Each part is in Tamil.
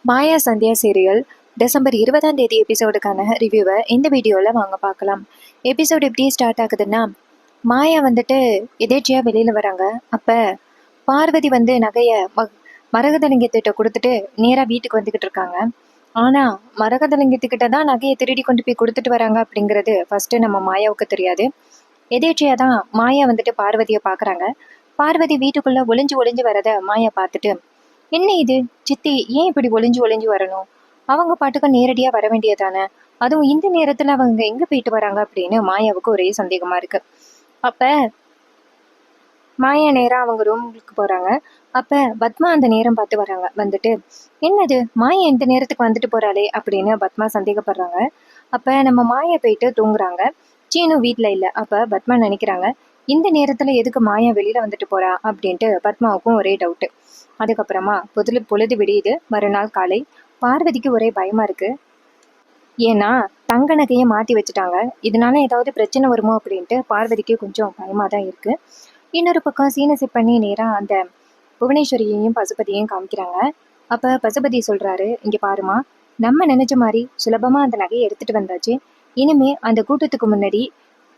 மாயா சந்தியா சீரியல் டிசம்பர் 20ஆம் தேதி எபிசோடுக்கான ரிவ்யூவை இந்த வீடியோவில் வாங்க பார்க்கலாம். எபிசோடு எப்படி ஸ்டார்ட் ஆகுதுன்னா, மாயா வந்துட்டு எதேச்சியாக வெளியில் வராங்க. அப்போ பார்வதி வந்து நகையை மரகதலிங்கத்திட்ட கொடுத்துட்டு நேராக வீட்டுக்கு வந்துக்கிட்டு இருக்காங்க. ஆனால் மரகதலிங்கத்துக்கிட்ட தான் நகையை திருடி கொண்டு போய் கொடுத்துட்டு வராங்க அப்படிங்கிறது ஃபஸ்ட்டு நம்ம மாயாவுக்கு தெரியாது. எதேச்சியாக தான் மாயா வந்துட்டு பார்வதியை பார்க்குறாங்க. பார்வதி வீட்டுக்குள்ளே ஒளிஞ்சு ஒளிஞ்சு வரதை மாயா பார்த்துட்டு, என்ன இது சித்தி, ஏன் இப்படி ஒளிஞ்சு ஒளிஞ்சு வரணும்? அவங்க பாட்டுக்கு நேரடியா வர வேண்டியதானே? அதுவும் இந்த நேரத்துல அவங்க எங்க போயிட்டு வராங்க அப்படின்னு மாயாவுக்கு ஒரே சந்தேகமா இருக்கு. அப்ப மாயா நேரா அவங்க ரூமுக்கு போறாங்க. அப்ப பத்மா அந்த நேரம் பார்த்து வராங்க. வந்துட்டு, என்னது மாயா இந்த நேரத்துக்கு வந்துட்டு போறாளே அப்படின்னு பத்மா சந்தேகப்படுறாங்க. அப்ப நம்ம மாயா போயிட்டு தூங்குறாங்க. சீனு வீட்டுல இல்ல. அப்ப பத்மா நினைக்கிறாங்க, இந்த நேரத்துல எதுக்கு மாயா வெளியில வந்துட்டு போறா அப்படின்ட்டு பத்மாவுக்கும் ஒரே டவுட்டு. அதுக்கப்புறமா பொழுது விடியுது. மறுநாள் காலை. பார்வதிக்கு ஒரே பயமா இருக்கு. ஏன்னா தங்க நகையை மாத்தி வச்சுட்டாங்க. இதனால ஏதாவது பிரச்சனை வருமோ அப்படின்ட்டு பார்வதிக்கு கொஞ்சம் பயமா தான் இருக்கு. இன்னொரு பக்கம் சீனை செட் பண்ணி நேரா அந்த புவனேஸ்வரியையும் பசுபதியையும் காமிக்கிறாங்க. அப்ப பசுபதி சொல்றாரு, இங்க பாருமா, நம்ம நினைச்ச மாதிரி சுலபமா அந்த நகையை எடுத்துட்டு வந்தாச்சு. இனிமே அந்த கூட்டத்துக்கு முன்னாடி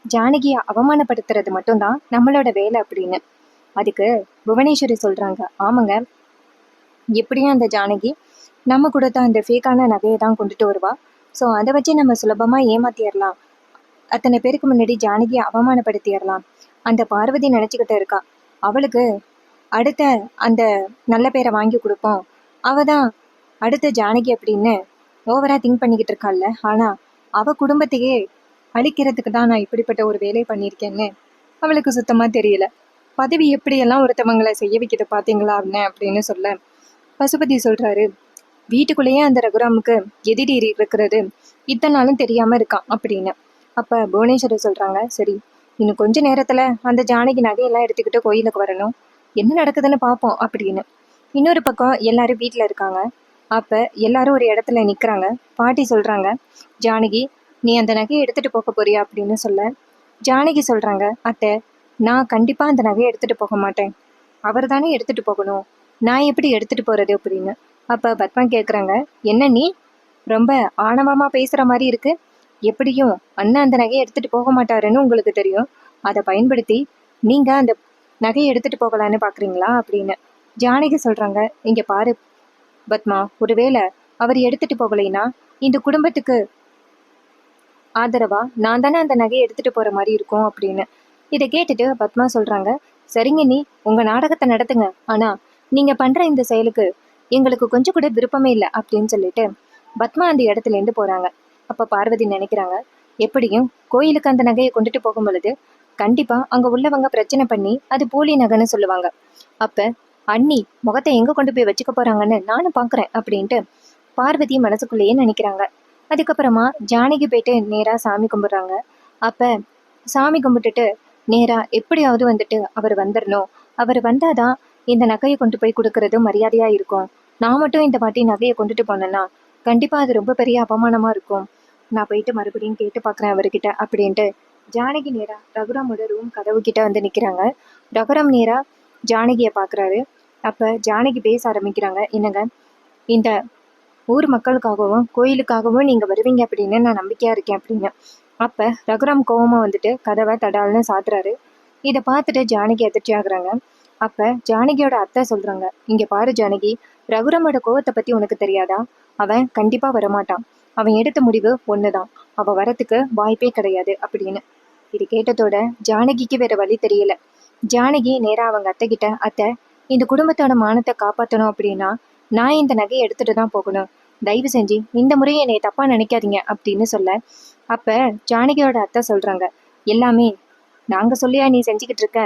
ஜானகியை அவமானப்படுத்துறது மட்டும்தான் நம்மளோட வேலை அப்படின்னு. அதுக்கு புவனேஸ்வரி சொல்றாங்க, ஆமாங்க, எப்படியும் அந்த ஜானகி நம்ம கொடுத்த அந்த ஃபேக்கான நகையை தான் கொண்டுட்டு வருவா. ஸோ அதை வச்சு நம்ம சுலபமாக ஏமாத்திடலாம். அத்தனை பேருக்கு முன்னாடி ஜானகியை அவமானப்படுத்திடலாம். அந்த பார்வதி நினச்சிக்கிட்டு இருக்கா, அவளுக்கு அடுத்த அந்த நல்ல பேரை வாங்கி கொடுப்போம், அவ தான் அடுத்த ஜானகி அப்படின்னு ஓவராக திங்க் பண்ணிக்கிட்டு இருக்காள்ல. ஆனால் அவள் குடும்பத்தையே அழிக்கிறதுக்கு தான் நான் இப்படிப்பட்ட ஒரு வேலையை பண்ணியிருக்கேன்னு அவளுக்கு சுத்தமாக தெரியல. பதவி எப்படியெல்லாம் ஒருத்தவங்களை செய்ய வைக்கிது பார்த்தீங்களா அப்படின்னு சொல்ல பசுபதி சொல்றாரு, வீட்டுக்குள்ளேயே அந்த ரகுராமுக்கு எதிரி இருக்கிறது இத்தனை நாளும் தெரியாம இருக்கான் அப்படின்னு. அப்ப புவனேஸ்வரி சொல்றாங்க, சரி, இன்னும் கொஞ்ச நேரத்துல அந்த ஜானகி நகையெல்லாம் எடுத்துக்கிட்டு கோயிலுக்கு வரணும், என்ன நடக்குதுன்னு பார்ப்போம் அப்படின்னு. இன்னொரு பக்கம் எல்லாரும் வீட்டுல இருக்காங்க. அப்ப எல்லாரும் ஒரு இடத்துல நிக்கிறாங்க. பாட்டி சொல்றாங்க, ஜானகி, நீ அந்த நகையை எடுத்துட்டு போக போறியா அப்படின்னு சொல்ல, ஜானகி சொல்றாங்க, அத்தை, நான் கண்டிப்பா அந்த நகையை எடுத்துட்டு போக மாட்டேன், அவர் தானே எடுத்துட்டு போகணும், நான் எப்படி எடுத்துட்டு போறது அப்படின்னு. அப்ப பத்மா கேக்குறாங்க, என்ன நீ ரொம்ப ஆணவமா பேசுற மாதிரி இருக்கு, எப்படியும் அண்ணன் அந்த நகையை எடுத்துட்டு போக மாட்டாருன்னு உங்களுக்கு தெரியும், அதை பயன்படுத்தி நீங்க அந்த நகையை எடுத்துட்டு போகலான்னு பாக்குறீங்களா அப்படின்னு. ஜானகி சொல்றாங்க, இங்க பாரு பத்மா, ஒருவேளை அவர் எடுத்துட்டு போகலைன்னா இந்த குடும்பத்துக்கு ஆதரவா நான் தானே அந்த நகையை எடுத்துட்டு போற மாதிரி இருக்கும் அப்படின்னு. இதை கேட்டுட்டு பத்மா சொல்றாங்க, சரிங்க, நீ உங்க நாடகத்தை நடத்துங்க, ஆனா நீங்க பண்ற இந்த செயலுக்கு எங்களுக்கு கொஞ்சம் கூட விருப்பமே இல்லை அப்படின்னு சொல்லிட்டு பத்மா அந்த இடத்துல இருந்து போறாங்க. அப்ப பார்வதி நினைக்கிறாங்க, எப்படியும் கோயிலுக்கு அந்த நகையை கொண்டுட்டு போகும் பொழுது கண்டிப்பா அங்க உள்ளவங்க பிரச்சனை பண்ணி அது போலி நகைன்னு சொல்லுவாங்க. அப்ப அண்ணி முகத்தை எங்க கொண்டு போய் வச்சுக்க போறாங்கன்னு நானும் பாக்குறேன் அப்படின்ட்டு பார்வதி மனசுக்குள்ளேயே நினைக்கிறாங்க. அதுக்கப்புறமா ஜானகி போயிட்டு நேரா சாமி கும்பிடுறாங்க. அப்ப சாமி கும்பிட்டுட்டு நேரா எப்படியாவது வந்துட்டு அவர் வந்துடணும், அவர் வந்தாதான் இந்த நகையை கொண்டு போய் கொடுக்கறது மரியாதையா இருக்கும், நான் மட்டும் இந்த வாட்டி நகையை கொண்டுட்டு போனேன்னா கண்டிப்பா அது ரொம்ப பெரிய அபமானமா இருக்கும், நான் போயிட்டு மறுபடியும் கேட்டு பாக்குறேன் அவர்கிட்ட அப்படின்ட்டு ஜானகி நேரா ரகுராமோட ரூம் கதவு கிட்ட வந்து நிக்கிறாங்க. ரகுராம் நேரா ஜானகியை பாக்குறாரு. அப்ப ஜானகி பேச ஆரம்பிக்கிறாங்க, என்னங்க, இந்த ஊர் மக்களுக்காகவும் கோயிலுக்காகவும் நீங்க வருவீங்க அப்படின்னு நான் நம்பிக்கையா இருக்கேன் அப்படின்னு. அப்ப ரகுராம் கோவமா வந்துட்டு கதவை தடால்னு சாத்துறாரு. இதை பார்த்துட்டு ஜானகி அதிர்ச்சி ஆகுறாங்க. அப்ப ஜானகியோட அத்தை சொல்றாங்க, இங்க பாரு ஜானகி, ரகுராமோட கோவத்தை பத்தி உனக்கு தெரியாதா, அவன் கண்டிப்பா வரமாட்டான், அவன் எடுத்த முடிவு ஒண்ணுதான், அவ வரத்துக்கு வாய்ப்பே கிடையாது அப்படின்னு. இது கேட்டதோட ஜானகிக்கு வேற வழி தெரியல. ஜானகி நேரா அவங்க அத்தை கிட்ட, அத்தை, இந்த குடும்பத்தோட மானத்தை காப்பாற்றணும் அப்படின்னா நான் இந்த நகையை எடுத்துட்டு தான் போகணும், தயவு செஞ்சு இந்த முறையை என்னை தப்பா நினைக்காதீங்க அப்படின்னு சொல்ல, அப்ப ஜானகியோட அத்தை சொல்றாங்க, எல்லாமே நாங்க சொல்லியா நீ செஞ்சுக்கிட்டு இருக்க,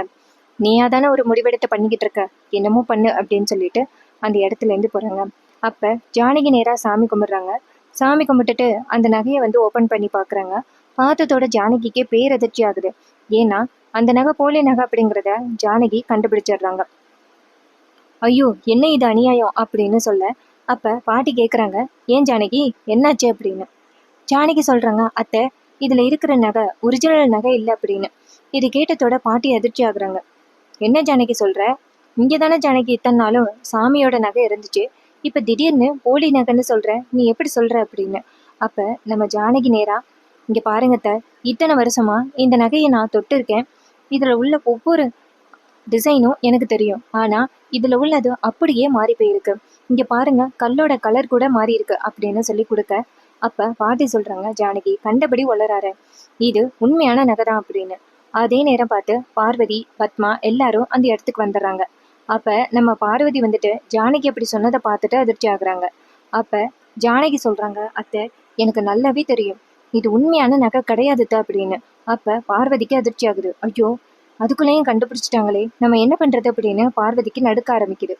நீயா தானே ஒரு முடிவெடுத்து பண்ணிக்கிட்டு இருக்க, என்னமோ பண்ணு அப்படின்னு சொல்லிட்டு அந்த இடத்துல இருந்து போறாங்க. அப்ப ஜானகி நேரா சாமி கும்பிடுறாங்க. சாமி கும்பிட்டுட்டு அந்த நகையை வந்து ஓபன் பண்ணி பாக்குறாங்க. பார்த்ததோட ஜானகிக்கு பேரதிர்ச்சி ஆகுது. ஏன்னா அந்த நகை போலி நகை அப்படிங்கிறத ஜானகி கண்டுபிடிச்சிடுறாங்க. ஐயோ, என்ன இது அநியாயம் அப்படின்னு சொல்ல, அப்ப பாட்டி கேக்குறாங்க, ஏன் ஜானகி, என்னாச்சு அப்படின்னு. ஜானகி சொல்றாங்க, அத்தை, இதுல இருக்கிற நகை ஒரிஜினல் நகை இல்லை அப்படின்னு. இது கேட்டதோட பாட்டி அதிர்ச்சி ஆகுறாங்க. என்ன ஜானகி சொல்ற, இங்க தானே ஜானகி இத்தனை நாளும் சாமியோட நகை இருந்துச்சு, இப்ப திடீர்னு போலி நகைன்னு சொல்ற, நீ எப்படி சொல்ற அப்படின்னு. அப்ப நம்ம ஜானகி நேரா, இங்க பாருங்க அத்தை, இத்தனை வருஷமா இந்த நகையை நான் தொட்டு இருக்கேன். இதுல உள்ள ஒவ்வொரு டிசைனும் எனக்கு தெரியும். ஆனா இதுல உள்ளது அப்படியே மாறி போயிருக்கு. இங்க பாருங்க, கல்லோட கலர் கூட மாறி இருக்கு அப்படின்னு சொல்லி கொடுக்க, அப்ப பாட்டி சொல்றாங்க, ஜானகி கண்டபடி உளறாரு, இது உண்மையான நகை தான் அப்படின்னு. அதே நேரம் பார்த்து பார்வதி, பத்மா எல்லாரும் அந்த இடத்துக்கு வந்துடுறாங்க. அப்ப நம்ம பார்வதி வந்துட்டு ஜானகி அப்படி சொன்னதை பார்த்துட்டு அதிர்ச்சி ஆகுறாங்க. அப்ப ஜானகி சொல்றாங்க, அத்தை எனக்கு நல்லாவே தெரியும் இது உண்மையான நகை கிடையாது அத்தை அப்படின்னு. அப்ப பார்வதிக்கு அதிர்ச்சி ஆகுது. ஐயோ, அதுக்குள்ளேயும் கண்டுபிடிச்சிட்டாங்களே, நம்ம என்ன பண்றது அப்படின்னு பார்வதிக்கு நடுக்க ஆரம்பிக்குது.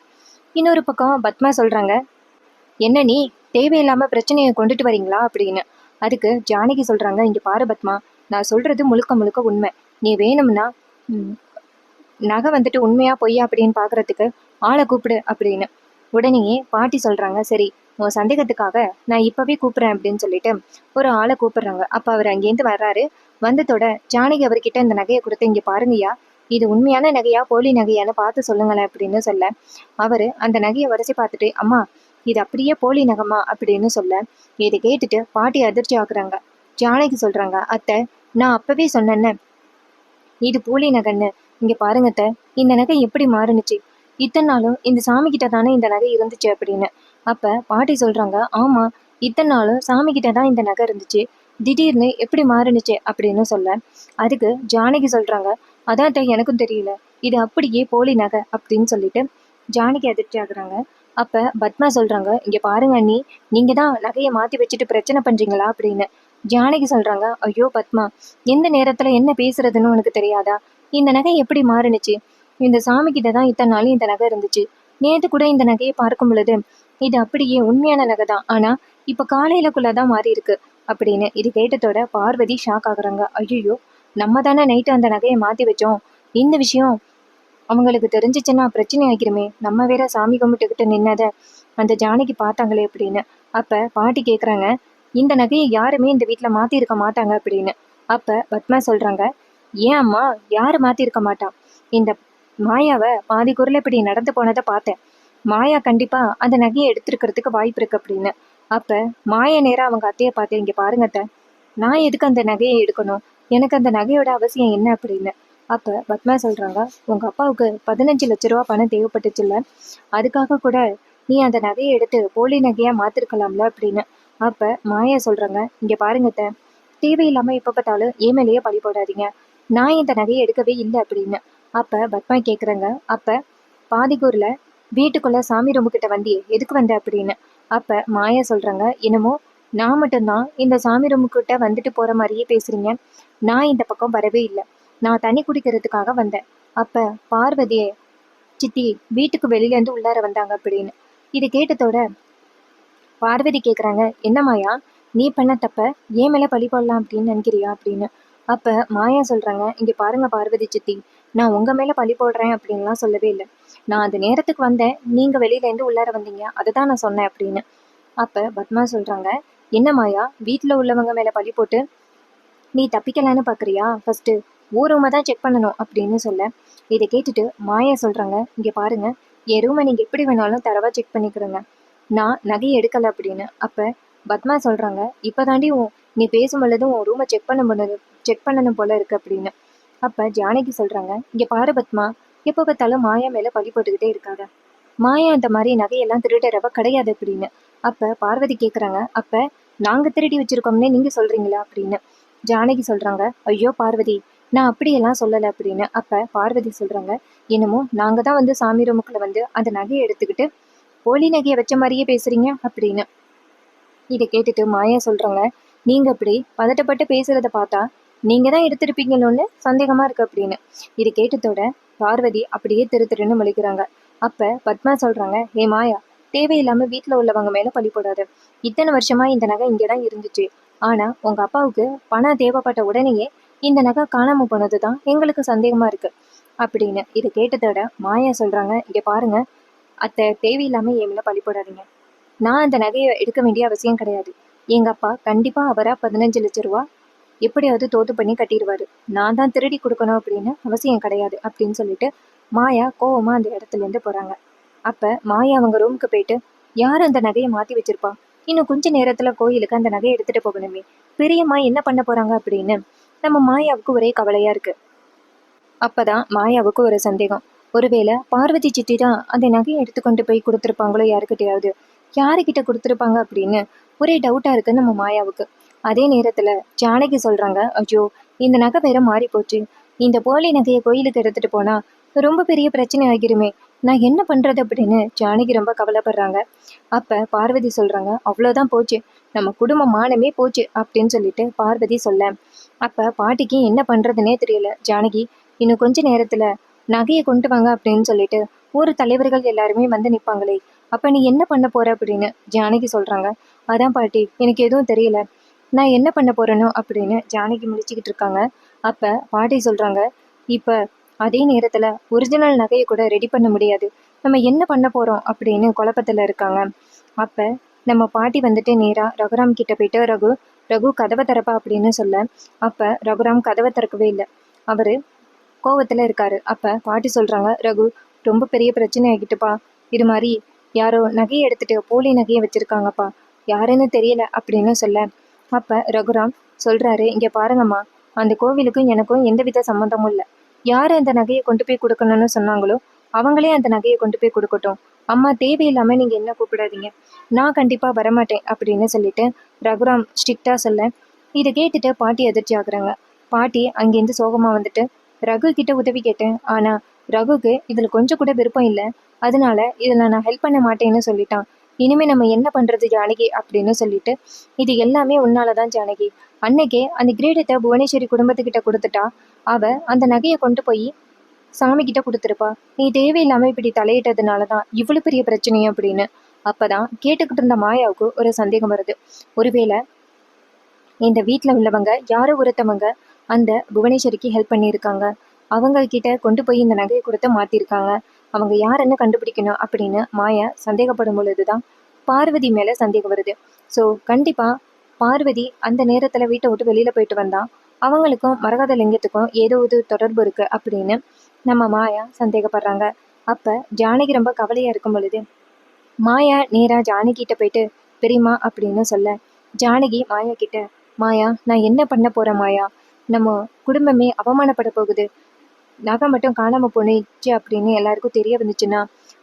இன்னொரு பக்கம் பத்மா சொல்றாங்க, என்ன நீ தேவையில்லாம பிரச்சனையை கொண்டுட்டு வரீங்களா அப்படின்னு. அதுக்கு ஜானகி சொல்றாங்க, இங்க பாரு பத்மா, நான் சொல்றது முழுக்க முழுக்க உண்மை. நீ வேணும்னா நகை வந்துட்டு உண்மையா பொய்யா அப்படின்னு பாக்குறதுக்கு ஆளை கூப்பிடு அப்படின்னு. உடனேயே பாட்டி சொல்றாங்க, சரி உன் சந்தேகத்துக்காக நான் இப்பவே கூப்பிடுறேன் அப்படின்னு சொல்லிட்டு ஒரு ஆளை கூப்பிடுறாங்க. அப்ப அவர் அங்கேருந்து வர்றாரு. வந்ததோட ஜானகி அவர்கிட்ட இந்த நகையை கொடுத்து, இங்க பாருங்கய்யா, இது உண்மையான நகையா போலி நகையான்னு பார்த்து சொல்லுங்களேன் அப்படின்னு சொல்ல, அவரு அந்த நகையை வரிசை பார்த்துட்டு, அம்மா இது அப்படியே போலி நகமா அப்படின்னு சொல்ல, இதை கேட்டுட்டு பாட்டி அதிர்ச்சி ஆகுறாங்க. ஜானகி சொல்றாங்க, அத்தை நான் அப்பவே சொன்னேன்னு இது போலி நகைன்னு. இங்க பாருங்க அத்தை, இந்த நகை எப்படி மாறுனுச்சு, இத்தனை நாளும் இந்த சாமி கிட்ட தானே இந்த நகை இருந்துச்சு அப்படின்னு. அப்ப பாட்டி சொல்றாங்க, ஆமா இத்தனை நாளும் சாமி கிட்ட தான் இந்த நகை இருந்துச்சு, திடீர்னு எப்படி மாறுனுச்சு அப்படின்னு சொல்ல, அதுக்கு ஜானகி சொல்றாங்க, அதான் அத்தை எனக்கும் தெரியல, இது அப்படியே போலி நகை அப்படின்னு சொல்லிட்டு ஜானகி அதிர்ச்சி ஆகுறாங்க. அப்ப பத்மா சொல்றாங்க, இங்க பாருங்க அண்ணி, நீங்க தான் நகையை மாத்தி வச்சுட்டு பிரச்சனை பண்றீங்களா அப்படின்னு. ஜானகி சொல்றாங்க, ஐயோ பத்மா, எந்த நேரத்துல என்ன பேசுறதுன்னு உனக்கு தெரியாதா, இந்த நகை எப்படி மாறுனுச்சு, இந்த சாமி கிட்ட தான் இத்தனை நாளும் இந்த நகை இருந்துச்சு, நேத்து கூட இந்த நகையை பார்க்கும் பொழுது இது அப்படியே உண்மையான நகை தான், ஆனா இப்ப காலையிலக்குள்ளதான் மாறி இருக்கு அப்படின்னு. இது கேட்டதோட பார்வதி ஷாக் ஆகுறாங்க. ஐயோ, நம்ம தானே நைட்டு அந்த நகையை மாத்தி வச்சோம், இந்த விஷயம் அவங்களுக்கு தெரிஞ்சிச்சுன்னா பிரச்சனை ஆகிருமே, நம்ம வேற சாமி கும்பிட்டுக்கிட்டு நின்னதை அந்த ஜானகி பார்த்தாங்களே அப்படின்னு. அப்ப பாட்டி கேக்குறாங்க, இந்த நகையை யாருமே இந்த வீட்டுல மாத்தி இருக்க மாட்டாங்க அப்படின்னு. அப்ப பத்மா சொல்றாங்க, ஏன் அம்மா, யாரு மாத்தி இருக்க மாட்டா, இந்த மாயாவை பாதி குரல இப்படி நடந்து போனதை பார்த்தேன், மாயா கண்டிப்பா அந்த நகையை எடுத்திருக்கிறதுக்கு வாய்ப்பு இருக்கு அப்படின்னு. அப்ப மாயா நேரா அவங்க அத்தையை பார்த்து, இங்க பாருங்க அத்தை, நான் எதுக்கு அந்த நகையை எடுக்கணும், எனக்கு அந்த நகையோட அவசியம் என்ன அப்படின்னு. அப்ப பத்மா சொல்றாங்க, உங்க அப்பாவுக்கு 15 லட்ச ரூபா பணம் தேவைப்பட்டுச்சுல்ல, அதுக்காக கூட நீ அந்த நகையை எடுத்து போலி நகையா மாத்திருக்கலாம்ல அப்படின்னு. அப்ப மாயா சொல்றாங்க, இங்க பாருங்க அத்தை, தேவையில்லாம எப்ப பார்த்தாலும் ஏமேலேயே பழி போடாதீங்க, நான் இந்த நகையை எடுக்கவே இல்லை அப்படின்னு. அப்ப பத்மா கேக்குறாங்க, அப்ப பாதிக்கூர்ல வீட்டுக்குள்ள சாமி ரூமு கிட்ட வந்தியே, எதுக்கு வந்த அப்படின்னு. அப்ப மாயா சொல்றாங்க, என்னமோ நான் மட்டும்தான் இந்த சாமி ரூமு கிட்ட வந்துட்டு போற மாதிரியே பேசுறீங்க, நான் இந்த பக்கம் வரவே இல்லை, நான் தண்ணி குடிக்கிறதுக்காக வந்தேன். அப்ப பார்வதியே சித்தி வீட்டுக்கு வெளியில இருந்து உள்ளார வந்தாங்க அப்படின்னு. இது கேட்டதோட பார்வதி கேக்குறாங்க, என்ன மாயா, நீ பண்ண தப்ப ஏன் மேல பழி போடலாம் அப்படின்னு நினைக்கிறியா அப்படின்னு. அப்ப மாயா சொல்றாங்க, இங்க பாருங்க பார்வதி சித்தி, நான் உங்க மேல பழி போடுறேன் அப்படின்லாம் சொல்லவே இல்லை, நான் அந்த நேரத்துக்கு வந்தேன், நீங்க வெளியில இருந்து உள்ளார வந்தீங்க, அதுதான் நான் சொன்னேன் அப்படின்னு. அப்ப பத்மா சொல்றாங்க, என்ன மாயா, வீட்டுல உள்ளவங்க மேல பழி போட்டு நீ தப்பிக்கலான்னு பாக்குறியா, ஃபர்ஸ்ட் ஊர் ரூமை தான் செக் பண்ணணும் அப்படின்னு சொல்ல, இதை கேட்டுட்டு மாயா சொல்றாங்க, இங்க பாருங்க, என் ரூமை நீங்க எப்படி வேணாலும் தரவா செக் பண்ணிக்கிறோங்க, நான் நகையை எடுக்கல அப்படின்னு. அப்ப பத்மா சொல்றாங்க, இப்பதாண்டி நீ பேசும் பொழுதும் உன் ரூமை செக் பண்ணணும் போல இருக்கு அப்படின்னு. அப்ப ஜானகி சொல்றாங்க, இங்க பாரு பத்மா, எப்போ பார்த்தாலும் மாயா மேல பழி போட்டுக்கிட்டே இருக்காங்க, மாயா அந்த மாதிரி நகையெல்லாம் திருடுறவ கிடையாது அப்படின்னு. அப்ப பார்வதி கேக்குறாங்க, அப்ப நாங்க திருடி வச்சிருக்கோம்னே நீங்க சொல்றீங்களா அப்படின்னு. ஜானகி சொல்றாங்க, ஐயோ பார்வதி, நான் அப்படியெல்லாம் சொல்லலை அப்படின்னு. அப்ப பார்வதி சொல்றாங்க, என்னமோ நாங்க தான் வந்து சாமி ரூமுக்குள்ள வந்து அந்த நகையை எடுத்துக்கிட்டு போலி நகையை வச்ச மாதிரியே பேசுறீங்க அப்படின்னு. இதை கேட்டுட்டு மாயா சொல்றாங்க, நீங்க இப்படி பதட்டப்பட்டு பேசுறத பார்த்தா நீங்க தான் எடுத்திருப்பீங்களோன்னு சந்தேகமா இருக்கு அப்படின்னு. இது கேட்டதோட பார்வதி அப்படியே திரு திருன்னு முழிக்கிறாங்க. அப்ப பத்மா சொல்றாங்க, ஏ மாயா, தேவையில்லாம வீட்டுல உள்ளவங்க மேல பழி போடாது, இத்தனை வருஷமா இந்த நகை இங்கதான் இருந்துச்சு, ஆனா உங்க அப்பாவுக்கு பணம் தேவைப்பட்ட உடனேயே இந்த நகை காணாம போனதுதான் எங்களுக்கு சந்தேகமா இருக்கு அப்படின்னு. இதை கேட்டதோட மாயா சொல்றாங்க, இங்க பாருங்க அத்தை, தேவையில்லாம என் மேல பழி போடாதீங்க, நான் அந்த நகையை எடுக்க வேண்டிய அவசியம் கிடையாது, எங்க அப்பா கண்டிப்பா அவரா 15 லட்ச ரூபா எப்படியாவது தோத்து பண்ணி கட்டிடுவாரு, நான் தான் திருடி கொடுக்கணும் அப்படின்னு அவசியம் கிடையாது அப்படின்னு சொல்லிட்டு மாயா கோவமா அந்த இடத்துல இருந்து போறாங்க. அப்ப மாயா அவங்க ரூமுக்கு போயிட்டு யார் அந்த நகையை மாத்தி வச்சிருப்பா? இன்னும் கொஞ்ச நேரத்துல கோயிலுக்கு அந்த நகையை எடுத்துட்டு போகணுமே. பெரியம்மா என்ன பண்ண போறாங்க அப்படின்னு நம்ம மாயாவுக்கு ஒரே கவலையா இருக்கு. அப்பதான் மாயாவுக்கு ஒரு சந்தேகம். ஒருவேளை பார்வதி சித்தி தான் அந்த நகையை எடுத்துக்கொண்டு போய் கொடுத்துருப்பாங்களோ யாருக்கிட்டையாவது. யாருக்கிட்ட கொடுத்துருப்பாங்க அப்படின்னு ஒரே டவுட்டா இருக்கு நம்ம மாயாவுக்கு. அதே நேரத்துல ஜானகி சொல்றாங்க, ஐயோ இந்த நகை வேற மாறி போச்சு. இந்த போலி நகையை கோயிலுக்கு எடுத்துட்டு போனா ரொம்ப பெரிய பிரச்சனை ஆகிருமே. நான் என்ன பண்றது அப்படின்னு ஜானகி ரொம்ப கவலைப்படுறாங்க. அப்ப பார்வதி சொல்றாங்க, அவ்வளவுதான் போச்சு, நம்ம குடும்ப மானமே போச்சு அப்படின்னு சொல்லிட்டு பார்வதி சொல்ல, அப்ப பாட்டிக்கு என்ன பண்றதுன்னே தெரியல. ஜானகி, இன்னும் கொஞ்ச நேரத்துல நகையை கொண்டு வாங்க அப்படின்னு சொல்லிட்டு ஊர் தலைவர்கள் எல்லாருமே வந்து நிப்பாங்களே, அப்ப நீ என்ன பண்ண போற அப்படின்னு ஜானகி சொல்றாங்க. அதான் பாட்டி, எனக்கு எதுவும் தெரியல, நான் என்ன பண்ண போறேனோ அப்படின்னு ஜானகி முடிச்சுக்கிட்டு இருக்காங்க. அப்ப பாட்டி சொல்றாங்க, இப்ப அதே நேரத்துல ஒரிஜினல் நகையை கூட ரெடி பண்ண முடியாது, நம்ம என்ன பண்ண போறோம் அப்படின்னு குழப்பத்துல இருக்காங்க. அப்ப நம்ம பாட்டி வந்துட்டு நேரா ரகுராம் கிட்ட போயிட்டு, ரகு ரகு கதவை திறப்பா அப்படின்னு சொல்ல, அப்ப ரகுராம் கதவை திறக்கவே இல்லை. அவரு கோவத்துல இருக்காரு. அப்ப பாட்டி சொல்றாங்க, ரகு ரொம்ப பெரிய பிரச்சனை ஆகிட்டுப்பா, இது மாதிரி யாரோ நகையை எடுத்துட்டு போலி நகையை வச்சிருக்காங்கப்பா, யாருன்னு தெரியல அப்படின்னு சொல்ல, அப்ப ரகுராம் சொல்றாரு, இங்க பாருங்கம்மா, அந்த கோவிலுக்கும் எனக்கும் எந்தவித சம்மந்தமும் இல்லை. யாரு அந்த நகையை கொண்டு போய் கொடுக்கணும்னு சொன்னாங்களோ அவங்களே அந்த நகையை கொண்டு போய் கொடுக்கட்டும். அம்மா தேவையில்லாம நீங்க என்ன கூப்பிடாதீங்க, நான் கண்டிப்பா வரமாட்டேன் அப்படின்னு சொல்லிட்டு ரகுராம் ஸ்ட்ரிக்டா சொல்ல, இதை கேட்டுட்டு பாட்டி அதிர்ச்சி ஆகுறாங்க. பாட்டி அங்கேருந்து சோகமா வந்துட்டு, ரகு கிட்ட உதவி கேட்டேன், ஆனா ரகுக்கு இதுல கொஞ்சம் கூட விருப்பம் இல்லை, அதனால இதுல நான் ஹெல்ப் பண்ண மாட்டேன்னு சொல்லிட்டான். இனிமே நம்ம என்ன பண்றது ஜானகி அப்படின்னு சொல்லிட்டு, இது எல்லாமே உன்னாலதான் ஜானகி, அன்னைக்கே அந்த கிரீடத்தை புவனேஸ்வரி குடும்பத்துக்கிட்ட கொடுத்துட்டா அவ அந்த நகையை கொண்டு போய் சாமி கிட்ட கொடுத்துருப்பா. நீ தேவையில்லாம இப்படி தலையிட்டதுனாலதான் இவ்வளவு பெரிய பிரச்சனையும் அப்படின்னு. அப்பதான் கேட்டுக்கிட்டு இருந்த மாயாவுக்கு ஒரு சந்தேகம் வருது. ஒருவேளை இந்த வீட்டுல உள்ளவங்க யாரோ ஒருத்தவங்க அந்த புவனேஸ்வரிக்கு ஹெல்ப் பண்ணியிருக்காங்க, அவங்க கிட்ட கொண்டு போய் இந்த நகையை கொடுத்து மாத்திருக்காங்க, அவங்க யாருன்னு கண்டுபிடிக்கணும் அப்படின்னு மாயா சந்தேகப்படும் பொழுதுதான் பார்வதி மேல சந்தேகம் வருது. ஸோ கண்டிப்பா பார்வதி அந்த நேரத்துல வீட்டை விட்டு வெளியில போயிட்டு வந்தா அவங்களுக்கும் மரகத லிங்கத்துக்கும் ஏதோ ஒரு தொடர்பு இருக்கு அப்படின்னு நம்ம மாயா சந்தேகப்படுறாங்க. அப்ப ஜானகி ரொம்ப கவலையா இருக்கும் பொழுது மாயா நேரா ஜானகி கிட்ட போயிட்டு, பெரியம்மா அப்படின்னு சொல்ல, ஜானகி மாயா கிட்ட, மாயா நான் என்ன பண்ண போறேன் மாயா, நம்ம குடும்பமே அவமானப்பட போகுது, நகை மட்டும் காணாம போனுச்சு அப்படின்னு எல்லாருக்கும் தெரிய வந்துச்சுன்னா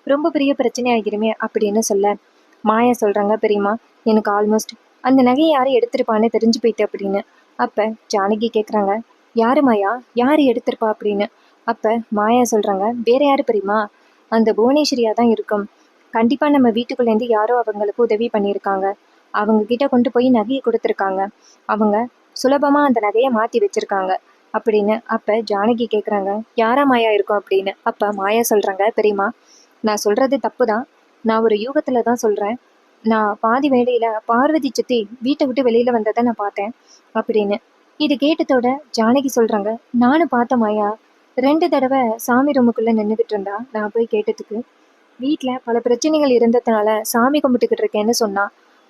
ரொம்ப பெரிய பிரச்சனை ஆகிருமே அப்படின்னு சொல்ல, மாயா சொல்றாங்க, பெரியம்மா எனக்கு ஆல்மோஸ்ட் அந்த நகையை யாரும் எடுத்திருப்பான்னு தெரிஞ்சு போயிட்டு அப்படின்னு. அப்ப ஜானகி கேக்குறாங்க, யாரு மாயா, யாரு எடுத்திருப்பா அப்படின்னு. அப்ப மாயா சொல்றாங்க, வேற யாரு பெரியம்மா, அந்த புவனேஸ்வரியா தான் இருக்கும். கண்டிப்பா நம்ம வீட்டுக்குள்ளேருந்து யாரோ அவங்களுக்கு உதவி பண்ணியிருக்காங்க, அவங்க கிட்ட கொண்டு போய் நகையை கொடுத்துருக்காங்க, அவங்க சுலபமா அந்த நகையை மாத்தி வச்சிருக்காங்க அப்படின்னு. அப்ப ஜானகி கேக்குறாங்க, யாரா மாயா இருக்கும் அப்படின்னு. அப்ப மாயா சொல்றாங்க, பெரியம்மா நான் சொல்றது தப்புதான், நான் ஒரு யூகத்துல தான் சொல்றேன், நான் பாதி வேலையில பார்வதி சித்தி வீட்டை விட்டு வெளியில வந்ததை நான் பார்த்தேன் அப்படின்னு. இது கேட்டதோட ஜானகி சொல்றாங்க, நானும் பார்த்தேன் மாயா, 2 தடவை சாமி ரூமுக்குள்ள நின்றுகிட்டு இருந்தா, நான் போய் கேட்டதுக்கு வீட்டுல பல பிரச்சனைகள் இருந்ததுனால சாமி கும்பிட்டுக்கிட்டு இருக்கேன்னு சொன்னா,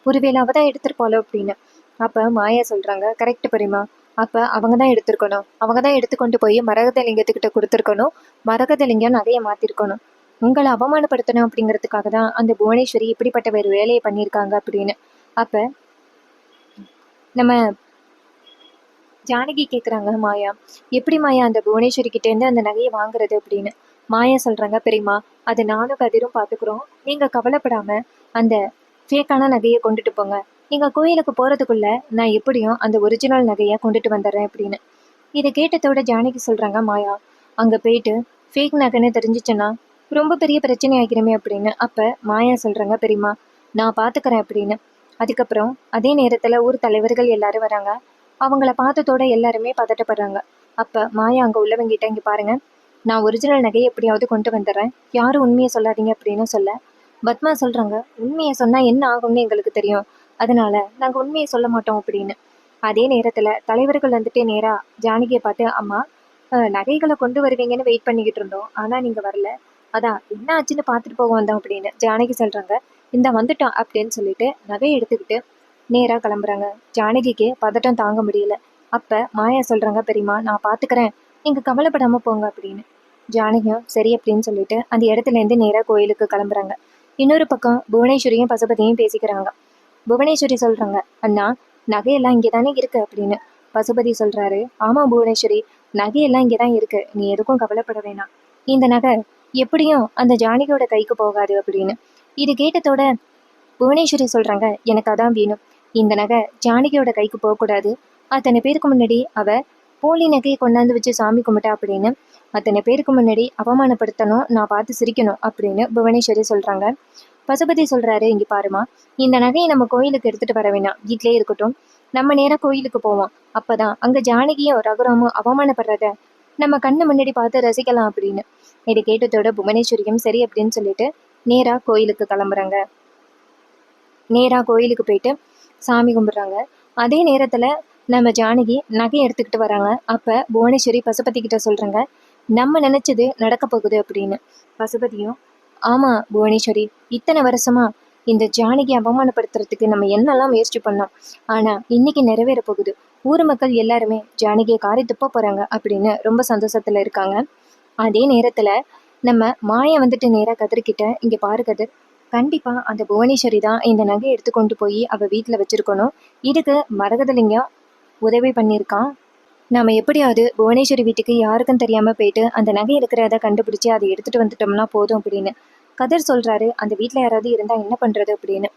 ஒருவேளை அவதான் எடுத்திருப்பாளோ அப்படின்னு. அப்ப மாயா சொல்றாங்க, கரெக்ட் பெரியம்மா, அப்ப அவங்கதான் எடுத்திருக்கணும், அவங்கதான் எடுத்துக்கொண்டு போய் மரகத லிங்கத்துக்கிட்ட கொடுத்துருக்கணும், மரகத லிங்கம் நகையை மாத்திருக்கணும், உங்களை அவமானப்படுத்தணும் அப்படிங்கிறதுக்காக தான் அந்த புவனேஸ்வரி இப்படிப்பட்ட ஒரு வேலையை பண்ணியிருக்காங்க அப்படின்னு. அப்ப நம்ம ஜானகி கேக்குறாங்க, மாயா எப்படி மாயா அந்த புவனேஸ்வரி கிட்ட இருந்து அந்த நகையை வாங்குறது அப்படின்னு. மாயா சொல்றாங்க, பெரியம்மா அது நானும் கதிரும் பாத்துக்கிறோம், நீங்க கவலைப்படாம அந்த ஃபேக்கான நகையை கொண்டுட்டு போங்க, நீங்க கோயிலுக்கு போறதுக்குள்ள நான் எப்படியும் அந்த ஒரிஜினல் நகையை கொண்டுட்டு வந்துடுறேன் அப்படின்னு. இதை கேட்டதோட ஜானகி சொல்றாங்க, மாயா அங்க போயிட்டு ஃபேக் நகைன்னு தெரிஞ்சிச்சுன்னா ரொம்ப பெரிய பிரச்சனை ஆகிருமே அப்படின்னு. அப்ப மாயா சொல்றாங்க, பெரியம்மா நான் பாத்துக்கிறேன் அப்படின்னு. அதுக்கப்புறம் அதே நேரத்துல ஊர் தலைவர்கள் எல்லாரும் வராங்க. அவங்கள பார்த்ததோட எல்லாருமே பதட்டப்படுறாங்க. அப்ப மாயா அங்க உள்ளவங்கிட்ட, இங்க பாருங்க, நான் ஒரிஜினல் நகையை எப்படியாவது கொண்டு வந்துடுறேன், யாரும் உண்மையை சொல்லாதீங்க அப்படின்னு சொல்ல, பத்மா சொல்றாங்க, உண்மையை சொன்னா என்ன ஆகும்னு எங்களுக்கு தெரியும், அதனால நாங்க உண்மையை சொல்ல மாட்டோம் அப்படின்னு. அதே நேரத்துல தலைவர்கள் வந்துட்டு நேரா ஜானகியை பார்த்து, அம்மா நகைகளை கொண்டு வருவீங்கன்னு வெயிட் பண்ணிக்கிட்டு இருந்தோம், ஆனா நீங்க வரல, அதான் என்ன ஆச்சுன்னு பார்த்துட்டு போக வந்தோம் அப்படின்னு. ஜானகி சொல்றாங்க, இந்த வந்துட்டோம் அப்படின்னு சொல்லிட்டு நகையை எடுத்துக்கிட்டு நேரா கிளம்புறாங்க. ஜானகிக்கு பதட்டம் தாங்க முடியல. அப்ப மாயா சொல்றாங்க, பெரியம்மா நான் பாத்துக்கிறேன், நீங்க கவலைப்படாம போங்க அப்படின்னு. ஜானகியும் சரி அப்படின்னு சொல்லிட்டு அந்த இடத்துல இருந்து நேரா கோயிலுக்கு கிளம்புறாங்க. இன்னொரு பக்கம் புவனேஸ்வரியும் பசுபதியும் பேசிக்கிறாங்க. புவனேஸ்வரி சொல்றாங்க, அண்ணா நகையெல்லாம் இங்கே தானே இருக்கு அப்படின்னு. பசுபதி சொல்றாரு, ஆமா புவனேஸ்வரி, நகையெல்லாம் இங்கே தான் இருக்கு, நீ எதுக்கும் கவலைப்பட வேணாம். இந்த நகை எப்படியும் அந்த ஜானகியோட கைக்கு போகாது அப்படின்னு. இது கேட்டதோட புவனேஸ்வரி சொல்றாங்க, எனக்கு அதான் வேணும். இந்த நகை ஜானகியோட கைக்கு போகக்கூடாது. அத்தனை பேருக்கு முன்னாடி அவ போலி நகையை கொண்டாந்து வச்சு சாமி கும்பிட்டா அப்படின்னு அத்தனை பேருக்கு முன்னாடி அவமானப்படுத்தணும், நான் பார்த்து சிரிக்கணும் அப்படின்னு புவனேஸ்வரி சொல்றாங்க. பசுபதி சொல்றாரு, இங்க பாருமா, இந்த நகையை நம்ம கோயிலுக்கு எடுத்துட்டு வர வேணாம், வீட்லயே இருக்கட்டும். நம்ம நேரா கோயிலுக்கு போவோம். அப்பதான் அங்க ஜானகியும் ரகுராமும் அவமானப்படுறத நம்ம கண்ணு முன்னாடி பார்த்து ரசிக்கலாம் அப்படின்னு. இதை கேட்டதோட புவனேஸ்வரியும் சரி அப்படின்னு சொல்லிட்டு நேரா கோயிலுக்கு கிளம்புறாங்க. நேராக கோயிலுக்கு போயிட்டு சாமி கும்பிட்றாங்க. அதே நேரத்தில் நம்ம ஜானகி நகை எடுத்துக்கிட்டு வராங்க. அப்போ புவனேஸ்வரி பசுபதி கிட்ட சொல்கிறாங்க, நம்ம நினச்சது நடக்க போகுது அப்படின்னு. பசுபதியும், ஆமாம் புவனேஸ்வரி, இத்தனை வருஷமா இந்த ஜானகி அவமானப்படுத்துறதுக்கு நம்ம என்னெல்லாம் முயற்சி பண்ணோம், ஆனால் இன்னைக்கு நிறைவேற போகுது. ஊர் மக்கள் எல்லாருமே ஜானகியை காரி துப்ப போகிறாங்க அப்படின்னு ரொம்ப சந்தோஷத்தில் இருக்காங்க. அதே நேரத்தில் நம்ம மாயை வந்துட்டு நேராக கதிர்கிட்ட, இங்கே பாரு கதிர், கண்டிப்பா அந்த புவனேஸ்வரி தான் இந்த நகையை எடுத்து கொண்டு போய் அவ வீட்டில் வச்சிருக்கணும். இதுக்கு மரகதலிங்கம் உதவி பண்ணியிருக்கான். நாம எப்படியாவது புவனேஸ்வரி வீட்டுக்கு யாருக்கும் தெரியாம போயிட்டு அந்த நகை இருக்கிறத கண்டுபிடிச்சு அதை எடுத்துட்டு வந்துட்டோம்னா போதும் அப்படின்னு கதிர் சொல்றாரு. அந்த வீட்டில் யாராவது இருந்தா என்ன பண்றது அப்படின்னு.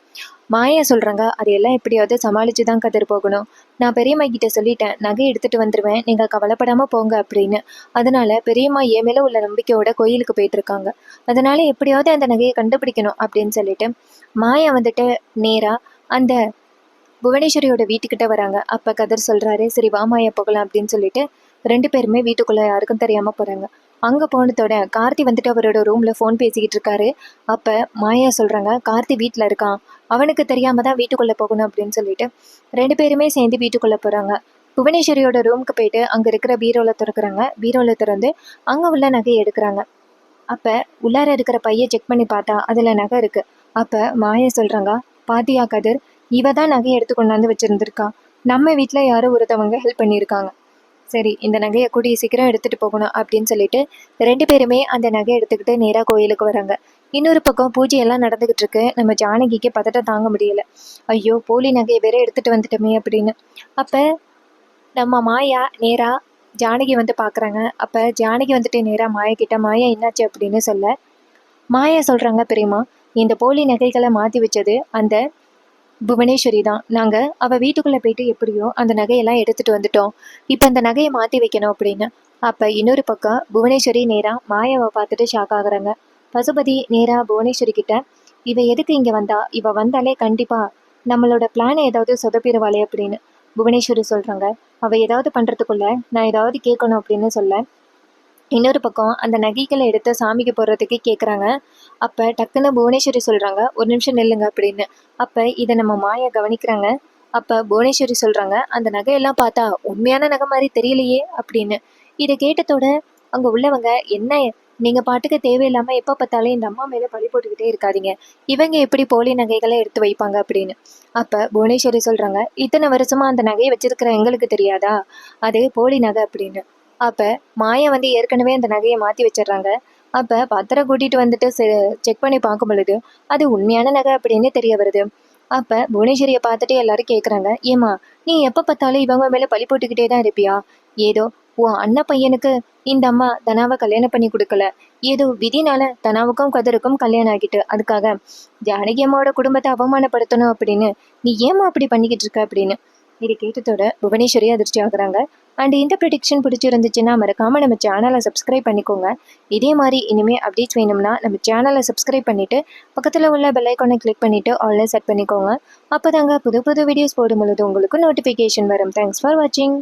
மாயா சொல்றாங்க, அதையெல்லாம் எப்படியாவது சமாளிச்சு தான் கதிர் போகணும். நான் பெரியம்மா கிட்ட சொல்லிட்டேன், நகை எடுத்துட்டு வந்துருவேன், நீங்க கவலைப்படாம போங்க அப்படின்னு. அதனால பெரியம்மா என் மேல உள்ள நம்பிக்கையோட கோயிலுக்கு போயிட்டு இருக்காங்க. அதனால எப்படியாவது அந்த நகையை கண்டுபிடிக்கணும் அப்படின்னு சொல்லிட்டு மாயா வந்துட்டு நேரா அந்த புவனேஸ்வரியோட வீட்டுக்கிட்ட வராங்க. அப்ப கதிர் சொல்றாரு, சரி வா மாயா போகலாம் அப்படின்னு சொல்லிட்டு 2 பேருமே வீட்டுக்குள்ள யாருக்கும் தெரியாம போறாங்க. அங்க போனதோட கார்த்தி வந்துட்டு அவரோட ரூம்ல ஃபோன் பேசிக்கிட்டு இருக்காரு. அப்ப மாயா சொல்றாங்க, கார்த்தி வீட்டுல இருக்கான், அவனுக்கு தெரியாம தான் வீட்டுக்குள்ள போகணும் அப்படின்னு சொல்லிட்டு 2 பேருமே சேர்ந்து வீட்டுக்குள்ள போறாங்க. புவனேஸ்வரியோட ரூமுக்கு போயிட்டு அங்க இருக்கிற பீரோல திறக்கிறாங்க. பீரோல திறந்து அங்க உள்ள நகையை எடுக்கிறாங்க. அப்ப உள்ளார இருக்கிற பைய செக் பண்ணி பார்த்தா அதுல நகை இருக்கு. அப்ப மாயா சொல்றாங்க, பாத்தியா கதிர், இவ தான் நகையை எடுத்து கொண்டாந்து வச்சிருந்திருக்கா. நம்ம வீட்டுல யாரோ ஒருத்தவங்க ஹெல்ப் பண்ணியிருக்காங்க. சரி, இந்த நகையை கூடிய சீக்கிரம் எடுத்துட்டு போகணும் அப்படின்னு சொல்லிட்டு 2 பேருமே அந்த நகையை எடுத்துக்கிட்டு நேரா கோயிலுக்கு வராங்க. இன்னொரு பக்கம் பூஜையெல்லாம் நடந்துகிட்டு இருக்கு. நம்ம ஜானகிக்கு பதட்டம் தாங்க முடியல. ஐயோ, போலி நகையை வேற எடுத்துட்டு வந்துட்டோமே அப்படின்னு. அப்ப நம்ம மாயா நேரா ஜானகி வந்து பாக்குறாங்க. அப்ப ஜானகி வந்துட்டு நேரா மாயா கிட்ட, மாயா என்னாச்சு அப்படின்னு சொல்ல, மாயா சொல்றாங்க, பெரியம்மா, இந்த போலி நகைகளை மாத்தி வச்சது அந்த புவனேஸ்வரி தான். நாங்க அவ வீட்டுக்குள்ள போயிட்டு எப்படியோ அந்த நகையெல்லாம் எடுத்துட்டு வந்துட்டோம். இப்ப அந்த நகையை மாத்தி வைக்கணும் அப்படின்னு. அப்ப இன்னொரு பக்கம் புவனேஸ்வரி நேரா மாயாவை பார்த்துட்டு ஷாக் ஆகுறாங்க. பசுபதி நேரா புவனேஸ்வரி கிட்ட, இவ எதுக்கு இங்க வந்தா, இவ வந்தாலே கண்டிப்பா நம்மளோட பிளானை ஏதாவது சொதப்பிடுவாளே அப்படின்னு. புவனேஸ்வரி சொல்றாங்க, அவ ஏதாவது பண்றதுக்குள்ள நான் ஏதாவது கேட்கணும் அப்படின்னு சொல்ல, இன்னொரு பக்கம் அந்த நகைகளை எடுத்து சாமிக்கு போடுறதுக்கு கேட்குறாங்க. அப்போ டக்குன்னு புவனேஸ்வரி சொல்கிறாங்க, ஒரு நிமிஷம் நில்லுங்க அப்படின்னு. அப்போ இதை நம்ம மாயா கவனிக்கிறாங்க. அப்போ புவனேஸ்வரி சொல்கிறாங்க, அந்த நகையெல்லாம் பார்த்தா உண்மையான நகை மாதிரி தெரியலையே அப்படின்னு. இதை கேட்டதோட அங்கே உள்ளவங்க, என்ன நீங்கள் பாட்டுக்கு தேவையில்லாமல் எப்போ பார்த்தாலும் இந்த அம்மா மேலே பழி போட்டுக்கிட்டே இருக்காதீங்க, இவங்க எப்படி போலி நகைகளை எடுத்து வைப்பாங்க அப்படின்னு. அப்போ புவனேஸ்வரி சொல்கிறாங்க, இத்தனை வருஷமா அந்த நகையை வச்சிருக்கிற எங்களுக்கு தெரியாதா, அது போலி நகை அப்படின்னு. அப்போ மாயா வந்து ஏற்கனவே அந்த நகையை மாற்றி வச்சிடுறாங்க. அப்போ பத்திரம் கூட்டிகிட்டு வந்துட்டு செக் பண்ணி பார்க்கும் பொழுது அது உண்மையான நகை அப்படின்னு தெரிய வருது. அப்போ புவனேஸ்வரியை பார்த்துட்டு எல்லாரும் கேட்குறாங்க, ஏமா நீ எப்போ பார்த்தாலும் இவங்க மேலே பழி போட்டுக்கிட்டே தான் இருப்பியா, ஏதோ உன் அண்ணன் பையனுக்கு இந்த அம்மா தனாவை கல்யாணம் பண்ணி கொடுக்கல, ஏதோ விதினால தனாவுக்கும் கதருக்கும் கல்யாணம் ஆகிட்டு அதுக்காக ஜானகி அம்மாவோட குடும்பத்தை அவமானப்படுத்தணும் அப்படின்னு நீ ஏமா அப்படி பண்ணிக்கிட்டு இருக்க அப்படின்னு. இது கேட்டதோட புவனேஸ்வரி அதிர்ச்சி ஆகுறாங்க. அண்ட் இந்த ப்ரெடிக்ஷன் பிடிச்சிருந்துச்சுன்னா மறக்காமல் நம்ம சேனலை சப்ஸ்கிரைப் பண்ணிக்கோங்க. இதே மாதிரி இனிமேல் அப்டேட்ஸ் வேணும்னா நம்ம சேனலை சப்ஸ்கிரைப் பண்ணிவிட்டு பக்கத்தில் உள்ள பெல் ஐக்கானை கிளிக் பண்ணிவிட்டு ஆல்ல செட் பண்ணிக்கோங்க. அப்போ தாங்க புது புது வீடியோஸ் போடும் பொழுது உங்களுக்கு நோட்டிஃபிகேஷன் வரும். தேங்க்ஸ் ஃபார் வாட்சிங்.